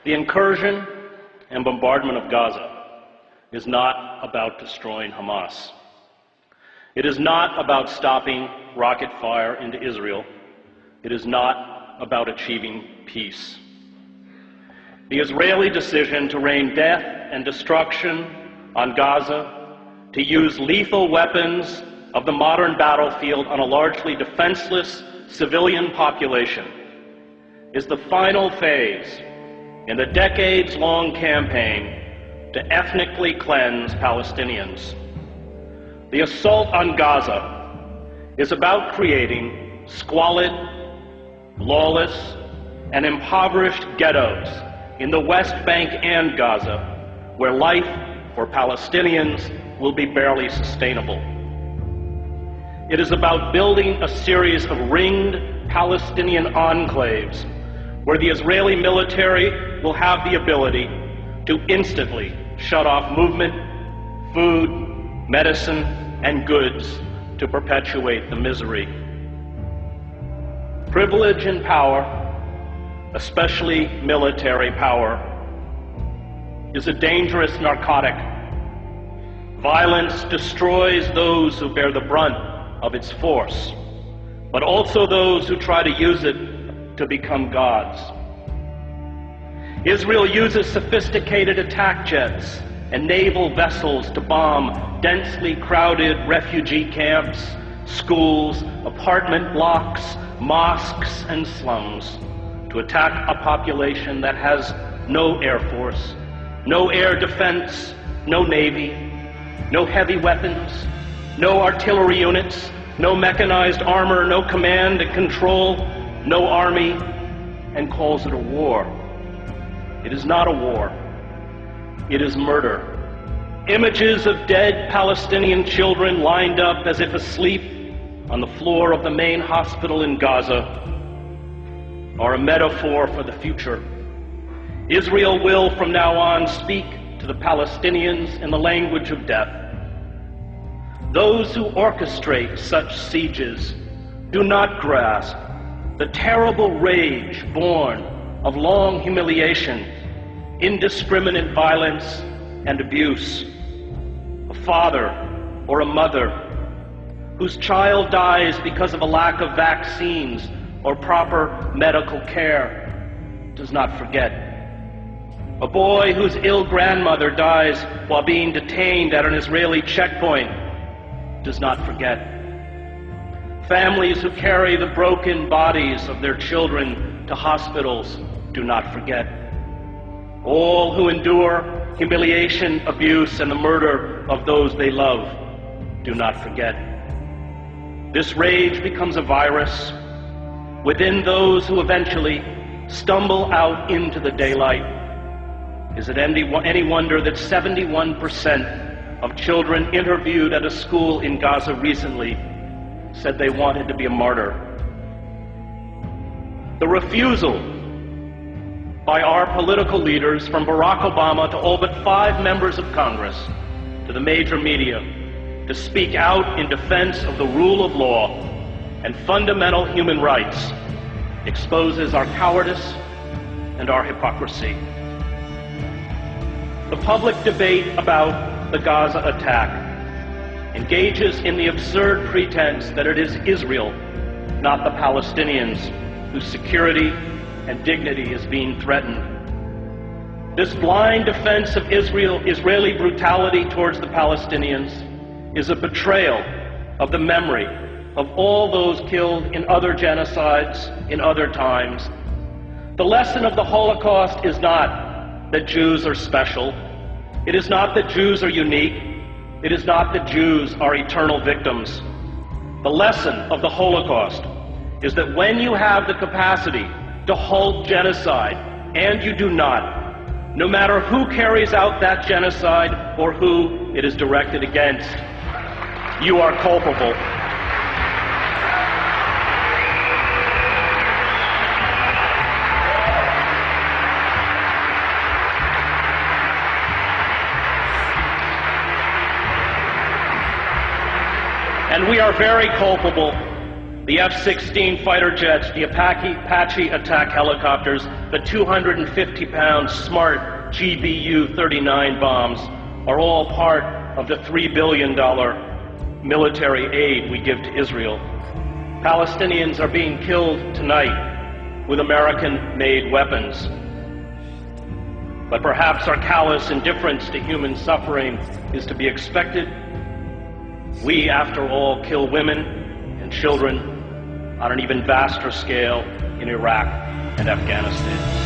The incursion and bombardment of Gaza is not about destroying Hamas. It is not about stopping rocket fire into Israel. It is not about achieving peace. The Israeli decision to rain death and destruction on Gaza, to use lethal weapons of the modern battlefield on a largely defenseless civilian population, is the final phase in the decades-long campaign to ethnically cleanse Palestinians. The assault on Gaza is about creating squalid, lawless, and impoverished ghettos in the West Bank and Gaza, where life for Palestinians will be barely sustainable. It is about building a series of ringed Palestinian enclaves where the Israeli military will have the ability to instantly shut off movement, food, medicine, and goods to perpetuate the misery. Privilege and power, especially military power, is a dangerous narcotic. Violence destroys those who bear the brunt of its force, but also those who try to use it to become gods. Israel uses sophisticated attack jets and naval vessels to bomb densely crowded refugee camps, schools, apartment blocks, mosques, and slums, to attack a population that has no air force, no air defense, no navy, no heavy weapons, no artillery units, no mechanized armor, no command and control, no army, and calls it a war. It is not a war. It is murder. Images of dead Palestinian children lined up as if asleep on the floor of the main hospital in Gaza are a metaphor for the future. Israel will from now on speak to the Palestinians in the language of death. Those who orchestrate such sieges do not grasp the terrible rage born of long humiliation, indiscriminate violence, and abuse. A father or a mother whose child dies because of a lack of vaccines or proper medical care does not forget. A boy whose ill grandmother dies while being detained at an Israeli checkpoint does not forget. Families who carry the broken bodies of their children to hospitals do not forget. All who endure humiliation, abuse, and the murder of those they love do not forget. This rage becomes a virus within those who eventually stumble out into the daylight. Is it any wonder that 71% of children interviewed at a school in Gaza recently said they wanted to be a martyr? The refusal by our political leaders, from Barack Obama to all but 5 members of Congress, to the major media, to speak out in defense of the rule of law and fundamental human rights exposes our cowardice and our hypocrisy. The public debate about the Gaza attack engages in the absurd pretense that it is Israel, not the Palestinians, whose security and dignity is being threatened. This blind defense of Israeli brutality towards the Palestinians is a betrayal of the memory of all those killed in other genocides in other times. The lesson of the Holocaust is not that Jews are special. It is not that Jews are unique. It is not that Jews are eternal victims. The lesson of the Holocaust is that when you have the capacity to halt genocide, and you do not, no matter who carries out that genocide or who it is directed against, you are culpable. And we are very culpable The F-16 fighter jets, the Apache attack helicopters, the 250-pound smart GBU-39 bombs are all part of the $3 billion military aid we give to Israel. Palestinians are being killed tonight with American-made weapons. But perhaps our callous indifference to human suffering is to be expected. We, after all, kill women and children on an even vaster scale in Iraq and Afghanistan.